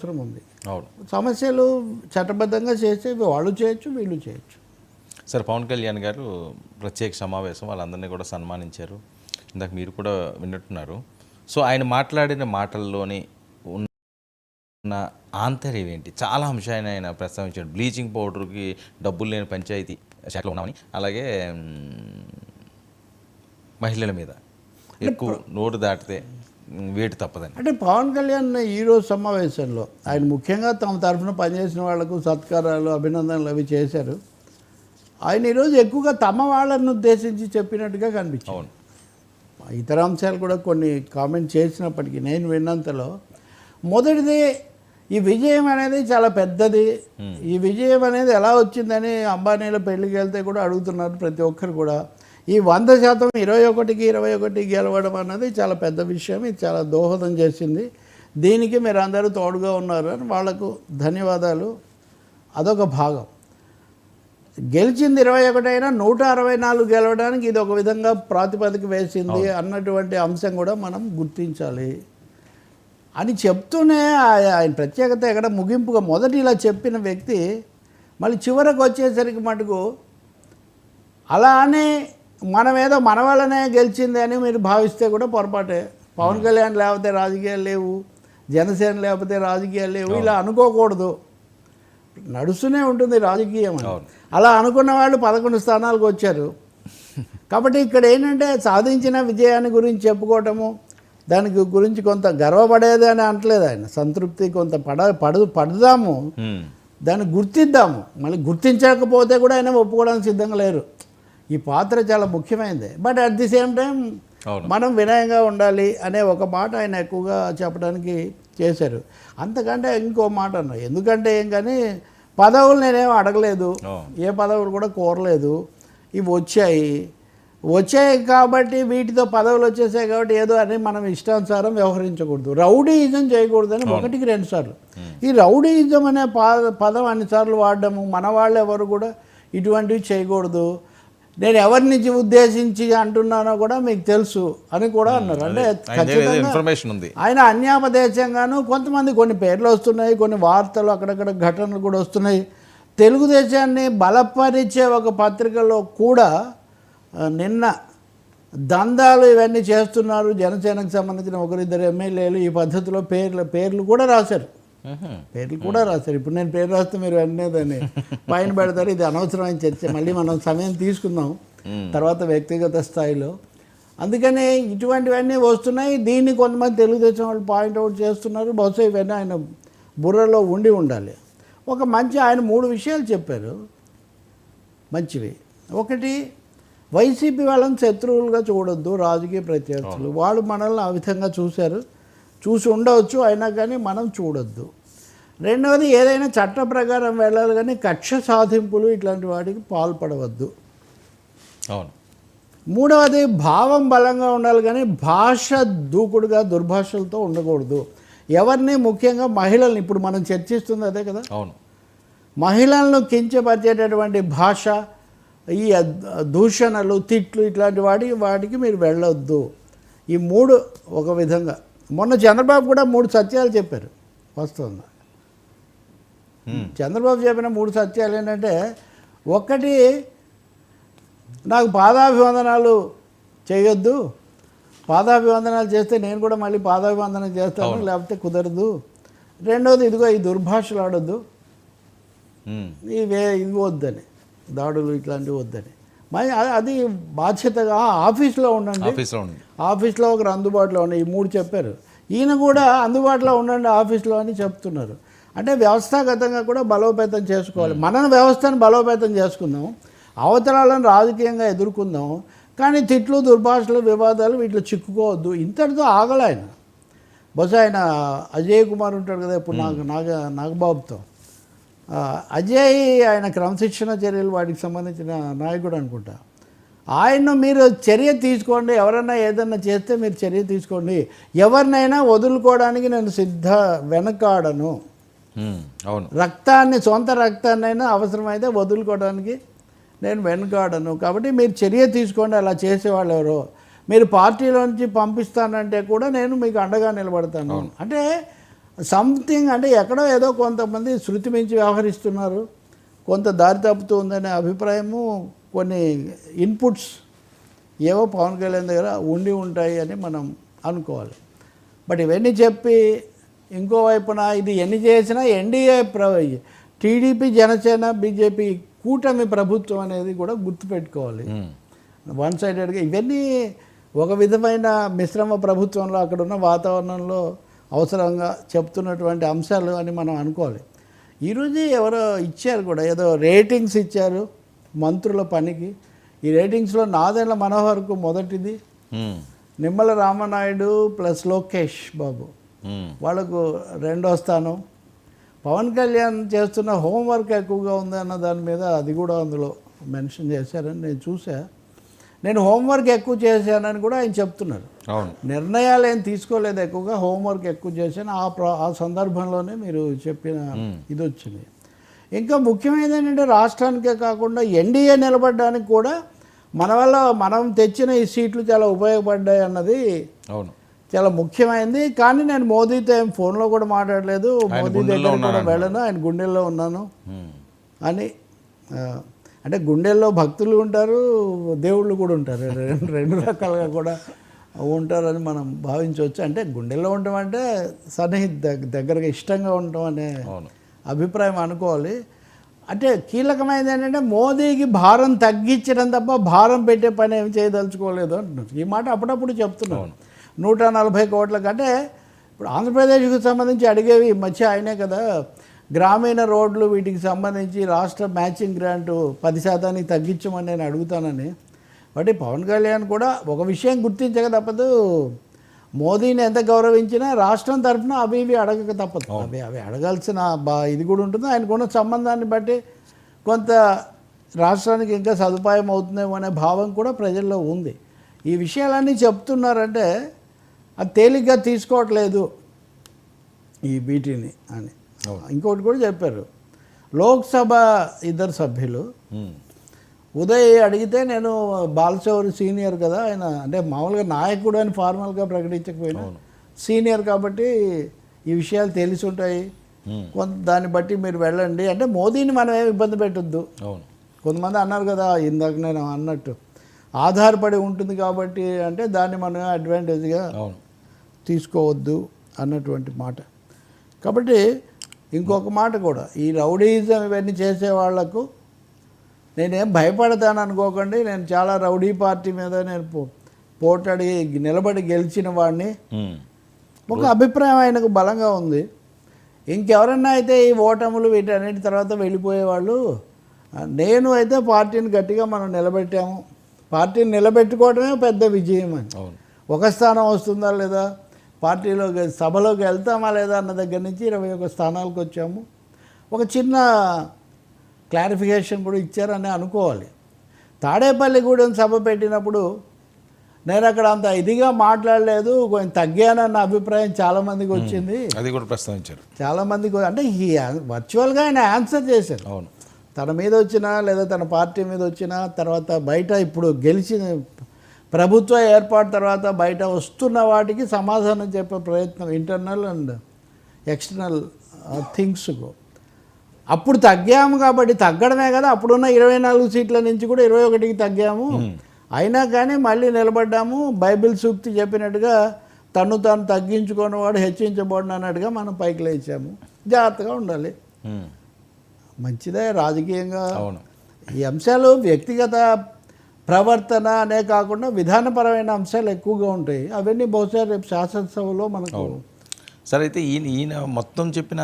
అవసరం ఉంది. సమస్యలు చట్టబద్ధంగా చేస్తే వాళ్ళు చేయొచ్చు, వీళ్ళు చేయొచ్చు. సార్, పవన్ కళ్యాణ్ గారు ప్రత్యేక సమావేశం వాళ్ళందరినీ కూడా సన్మానించారు. ఇందాక మీరు కూడా విన్నట్టున్నారు. సో ఆయన మాట్లాడిన మాటల్లోని ఉన్న ఆంతర్యం ఏంటి? చాలా అంశాన్ని ఆయన ప్రస్తావించాడు. బ్లీచింగ్ పౌడర్కి డబ్బులు లేని పంచాయతీ శాఖలో ఉన్నామని, అలాగే మహిళల మీద ఎక్కువ నోటు దాటితే వేటు తప్పదని. అంటే పవన్ కళ్యాణ్ ఈరోజు సమావేశంలో ఆయన ముఖ్యంగా తమ తరఫున పనిచేసిన వాళ్లకు సత్కారాలు, అభినందనలు అవి చేశారు. ఆయన ఈరోజు ఎక్కువగా తమ వాళ్ళను ఉద్దేశించి చెప్పినట్టుగా కనిపించింది. ఇతర అంశాలు కూడా కొన్ని కామెంట్ చేసినప్పటికీ నేను విన్నంతలో మొదటిది ఈ విజయం అనేది చాలా పెద్దది. ఈ విజయం అనేది ఎలా వచ్చిందని అంబానీల పెళ్లికి వెళ్తే కూడా అడుగుతున్నారు ప్రతి ఒక్కరు కూడా. ఈ 100% 21కి 21 గెలవడం అన్నది చాలా పెద్ద విషయం. ఇది చాలా దోహదం చేసింది. దీనికి మీరు అందరూ తోడుగా ఉన్నారు అని వాళ్లకు ధన్యవాదాలు. అదొక భాగం. గెలిచింది 21 అయినా 164 గెలవడానికి ఇది ఒక విధంగా ప్రాతిపదిక వేసింది అన్నటువంటి అంశం కూడా మనం గుర్తించాలి అని చెప్తూనే ఆయన ప్రత్యేకత ఎక్కడ ముగింపుగా మొదటి ఇలా చెప్పిన వ్యక్తి మళ్ళీ చివరకు వచ్చేసరికి మటుకు అలా అని మనమేదో మన వల్లనే గెలిచింది అని మీరు భావిస్తే కూడా పొరపాటే. పవన్ కళ్యాణ్ లేకపోతే రాజకీయాలు లేవు, జనసేన లేకపోతే రాజకీయాలు లేవు, ఇలా అనుకోకూడదు. నడుస్తూనే ఉంటుంది రాజకీయం. అలా అనుకున్న వాళ్ళు 11 స్థానాలకు వచ్చారు. కాబట్టి ఇక్కడ ఏంటంటే సాధించిన విజయాన్ని గురించి చెప్పుకోవటము, దానికి గురించి కొంత గర్వపడేది అని అనట్లేదు ఆయన. సంతృప్తి కొంత పడదాము, దాన్ని గుర్తిద్దాము. మళ్ళీ గుర్తించకపోతే కూడా ఆయన ఒప్పుకోవడానికి సిద్ధంగా లేరు. ఈ పాత్ర చాలా ముఖ్యమైనది. But at the same time మనం వినయంగా ఉండాలి అనే ఒక మాట ఆయన ఎక్కువగా చెప్పడానికి చేశారు. అంతకంటే ఇంకో మాట అన్నా, ఎందుకంటే ఏం కానీ పదవులు నేనేం అడగలేదు, ఏ పదవులు కూడా కోరలేదు. ఇవి వచ్చాయి కాబట్టి వీటితో పదవులు వచ్చేసాయి కాబట్టి ఏదో అని మనం ఇష్టానుసారం వ్యవహరించకూడదు, రౌడీయిజం చేయకూడదని 1కి 2 సార్లు. ఈ రౌడీయిజం అనే పదం అన్నిసార్లు వాడడము, మన వాళ్ళు ఎవరు కూడా ఇటువంటివి చేయకూడదు. నేను ఎవరిని ఉద్దేశించి అంటున్నానో కూడా మీకు తెలుసు అని కూడా అన్నారు. అంటే ఖచ్చితంగా ఆయన అన్యాపదేశంగాను కొంతమంది కొన్ని పేర్లు వస్తున్నాయి, కొన్ని వార్తలు అక్కడక్కడ ఘటనలు కూడా వస్తున్నాయి. తెలుగుదేశాన్ని బలపరిచే ఒక పత్రికలో కూడా నిన్న దందాలు ఇవన్నీ చేస్తున్నారు, జనసేనకు సంబంధించిన 1-2 ఎమ్మెల్యేలు ఈ పద్ధతిలో పేర్లు కూడా రాశారు. ఇప్పుడు నేను పేరు రాస్తే మీరు వెంటనే దాన్ని పైన పెడతారు. ఇది అనవసరమైన చర్చ, మళ్ళీ మనం సమయం తీసుకుందాం తర్వాత వ్యక్తిగత స్థాయిలో. అందుకని ఇటువంటివన్నీ వస్తున్నాయి. దీన్ని కొంతమంది తెలుగుదేశం వాళ్ళు పాయింట్అవుట్ చేస్తున్నారు. బహుశా ఇవన్నీ ఆయన బుర్రలో ఉండాలి. ఒక మంచి ఆయన 3 విషయాలు చెప్పారు మంచివి. ఒకటి, వైసీపీ వాళ్ళని శత్రువులుగా చూడొద్దు, రాజకీయ ప్రత్యర్థులు. వాళ్ళు మనల్ని ఆ విధంగా చూసి ఉండవచ్చు, అయినా కానీ మనం చూడొద్దు. రెండవది, ఏదైనా చట్ట ప్రకారం వెళ్ళాలి కానీ కక్ష సాధింపులు ఇట్లాంటి వాటికి పాల్పడవద్దు. మూడవది, భావం బలంగా ఉండాలి కానీ భాష దూకుడుగా దుర్భాషలతో ఉండకూడదు. ఎవరిని, ముఖ్యంగా మహిళల్ని, ఇప్పుడు మనం చర్చిస్తుంది అదే కదా, మహిళలను కించపరిచేటటువంటి భాష, ఈ దూషణలు, తిట్లు ఇట్లాంటి వాటికి మీరు వెళ్ళొద్దు. ఈ 3 ఒక విధంగా. మొన్న చంద్రబాబు కూడా 3 సత్యాలు చెప్పారు. వాస్తవంగా చంద్రబాబు చెప్పిన 3 సత్యాలు ఏంటంటే, ఒకటి, నాకు పాదాభివందనాలు చేయొద్దు, పాదాభివందనాలు చేస్తే నేను కూడా మళ్ళీ పాదాభివందనం చేస్తాను, లేకపోతే కుదరదు. రెండవది, ఇదిగో ఈ దుర్భాషలు ఆడొద్దు, ఇవి వద్దని, దాడులు ఇట్లాంటివి వద్దని. మరి అది బాధ్యతగా ఆఫీస్లో ఉండండి, ఆఫీస్లో ఒకరు అందుబాటులో ఉండండి. ఈ 3 చెప్పారు. ఈయన కూడా అందుబాటులో ఉండండి ఆఫీస్లో అని చెప్తున్నారు. అంటే వ్యవస్థాగతంగా కూడా బలోపేతం చేసుకోవాలి. మన వ్యవస్థను బలోపేతం చేసుకుందాం, అవతరాలను రాజకీయంగా ఎదుర్కొందాం, కానీ తిట్లు, దుర్భాషలు, వివాదాలు వీటిలో చిక్కుకోవద్దు. ఇంతటితో ఆగల ఆయన. బహుశా ఆయన అజయ్ కుమార్ ఉంటాడు కదా ఇప్పుడు నాగబాబుతో, అజయ్ ఆయన క్రమశిక్షణ చర్యలు వాటికి సంబంధించిన నాయకుడు అనుకుంటా. ఆయన్ను మీరు చర్య తీసుకోండి, ఎవరన్నా ఏదన్నా చేస్తే మీరు చర్య తీసుకోండి, ఎవరినైనా వదులుకోవడానికి నేను వెనకాడను. సొంత రక్తాన్నైనా అవసరమైతే వదులుకోవడానికి నేను వెనకాడను. కాబట్టి మీరు చర్య తీసుకోండి. అలా చేసేవాళ్ళు ఎవరో మీరు పార్టీలోంచి పంపిస్తానంటే కూడా నేను మీకు అండగా నిలబడతాను. అంటే సంథింగ్ అంటే ఎక్కడో ఏదో కొంతమంది శృతి మించి వ్యవహరిస్తున్నారు, కొంత దారి తప్పుతూ ఉందనే అభిప్రాయము, కొన్ని ఇన్పుట్స్ ఏవో పవన్ కళ్యాణ్ దగ్గర ఉండి ఉంటాయి అని మనం అనుకోవాలి. బట్ ఇవన్నీ చెప్పి ఇంకోవైపున ఇది ఎన్ని చేసినా ఎన్డీఏ టీడీపీ, జనసేన, బీజేపీ కూటమి ప్రభుత్వం అనేది కూడా గుర్తుపెట్టుకోవాలి. వన్ సైడెడ్గా ఇవన్నీ ఒక విధమైన మిశ్రమ ప్రభుత్వంలో అక్కడ ఉన్న వాతావరణంలో అవసరంగా చెప్తున్నటువంటి అంశాలు అని మనం అనుకోవాలి. ఈరోజు ఎవరో ఇచ్చారు కూడా, ఏదో రేటింగ్స్ ఇచ్చారు మంత్రుల పనికి. ఈ రేటింగ్స్లో నాదెండ్ల మనోహర్కు మొదటిది, నిమ్మల రామనాయుడు ప్లస్ లోకేష్ బాబు వాళ్ళకు రెండో స్థానం. పవన్ కళ్యాణ్ చేస్తున్న హోంవర్క్ ఎక్కువగా ఉంది అన్న దాని మీద అది కూడా అందులో మెన్షన్ చేశారని నేను చూసా. నేను హోంవర్క్ ఎక్కువ చేశానని కూడా ఆయన చెప్తున్నారు. నిర్ణయాలు ఏం తీసుకోలేదు, ఎక్కువగా హోంవర్క్ ఎక్కువ చేశాను. ఆ సందర్భంలోనే మీరు చెప్పిన ఇది వచ్చింది. ఇంకా ముఖ్యమైనది ఏంటంటే రాష్ట్రానికే కాకుండా ఎన్డీఏ నిలబడడానికి కూడా మన వల్ల మనం తెచ్చిన ఈ సీట్లు చాలా ఉపయోగపడ్డాయి అన్నది చాలా ముఖ్యమైనది. కానీ నేను మోదీతో ఏం ఫోన్లో కూడా మాట్లాడలేదు, మోదీ దగ్గర కూడా వెళ్ళను, ఆయన గుండెల్లో ఉన్నాను అని. అంటే గుండెల్లో భక్తులు ఉంటారు, దేవుళ్ళు కూడా ఉంటారు, రెండు రకాలుగా కూడా ఉంటారని మనం భావించవచ్చు. అంటే గుండెల్లో ఉండటం అంటే దగ్గరగా ఇష్టంగా ఉండటం అనే అభిప్రాయం అనుకోవాలి. అంటే కీలకమైనది ఏంటంటే మోదీకి భారం తగ్గించడం తప్ప భారం పెట్టే పని ఏమి చేయదలుచుకోలేదు అంటున్నారు. ఈ మాట అప్పుడప్పుడు చెప్తున్నాను. 140 కోట్లకు అంటే ఇప్పుడు ఆంధ్రప్రదేశ్కి సంబంధించి అడిగేవి ఈ మధ్య ఆయనే కదా, గ్రామీణ రోడ్లు వీటికి సంబంధించి రాష్ట్ర మ్యాచింగ్ గ్రాంటు 10% తగ్గించమని నేను అడుగుతానని. బట్ పవన్ కళ్యాణ్ కూడా ఒక విషయం గుర్తించక తప్పదు, మోదీని ఎంత గౌరవించినా రాష్ట్రం తరఫున అవి ఇవి అడగక తప్పదు. అవి అడగాల్సిన ఇది కూడా ఉంటుంది. ఆయనకున్న సంబంధాన్ని బట్టి కొంత రాష్ట్రానికి ఇంకా సదుపాయం అవుతుందేమో అనే భావం కూడా ప్రజల్లో ఉంది. ఈ విషయాలన్నీ చెప్తున్నారంటే అది తేలిగ్గా తీసుకోవట్లేదు ఈ వీటిని అని. ఇంకోటి కూడా చెప్పారు, లోక్సభ 2 సభ్యులు ఉదయ్ అడిగితే నేను బాలశౌరి సీనియర్ కదా ఆయన, అంటే మామూలుగా నాయకుడు అని ఫార్మల్గా ప్రకటించకపోయినా సీనియర్ కాబట్టి ఈ విషయాలు తెలిసి ఉంటాయి, కొంత దాన్ని బట్టి మీరు వెళ్ళండి అంటే మోదీని మనం ఏమి ఇబ్బంది పెట్టొద్దు. కొంతమంది అన్నారు కదా ఇందాక నేను అన్నట్టు ఆధారపడి ఉంటుంది కాబట్టి అంటే దాన్ని మనం అడ్వాంటేజ్గా తీసుకోవద్దు అన్నటువంటి మాట. కాబట్టి ఇంకొక మాట కూడా, ఈ రౌడీయిజం ఇవన్నీ చేసే వాళ్లకు నేనేం భయపడతాను అనుకోకండి. నేను చాలా రౌడీ పార్టీ మీద నేను పోటాడి నిలబడి గెలిచిన వాడిని, ఒక అభిప్రాయం ఆయనకు బలంగా ఉంది. ఇంకెవరన్నా అయితే ఈ ఓటములు వీటన్నిటి తర్వాత వెళ్ళిపోయేవాళ్ళు, నేను అయితే పార్టీని గట్టిగా మనం నిలబెట్టాము, పార్టీని నిలబెట్టుకోవడమే పెద్ద విజయం అని. ఒక స్థానం వస్తుందా లేదా, పార్టీలోకి సభలోకి వెళ్తామా లేదా అన్న దగ్గర నుంచి 21 స్థానాలకు వచ్చాము. ఒక చిన్న క్లారిఫికేషన్ కూడా ఇచ్చారని అనుకోవాలి. తాడేపల్లిగూడెం సభ పెట్టినప్పుడు నేను అక్కడ అంత ఇదిగా మాట్లాడలేదు, కొంచెం తగ్గానన్న అభిప్రాయం చాలామందికి వచ్చింది. అది కూడా ప్రస్తావించారు చాలామందికి. అంటే వర్చువల్గా ఆయన ఆన్సర్ చేశారు. తన మీద వచ్చినా లేదా తన పార్టీ మీద వచ్చినా, తర్వాత బయట ఇప్పుడు గెలిచిన ప్రభుత్వ ఏర్పాటు తర్వాత బయట వస్తున్న వాటికి సమాధానం చెప్పే ప్రయత్నం, ఇంటర్నల్ అండ్ ఎక్స్టర్నల్ థింగ్స్కు. అప్పుడు తగ్గాము కాబట్టి తగ్గడమే కదా, అప్పుడున్న 24 సీట్ల నుంచి కూడా 21కి తగ్గాము. అయినా కానీ మళ్ళీ నిలబడ్డాము. బైబిల్ సూక్తి చెప్పినట్టుగా తను తాను తగ్గించుకున్నవాడు హెచ్చించబడిన అన్నట్టుగా మనం పైకి లేచాము. జాగ్రత్తగా ఉండాలి, మంచిదే. రాజకీయంగా ఈ అంశాలు వ్యక్తిగత ప్రవర్తన అనే కాకుండా విధానపరమైన అంశాలు ఎక్కువగా ఉంటాయి. అవన్నీ బహుశా రేపు శాసనసభలో మనకు. సరే, అయితే ఈయన మొత్తం చెప్పిన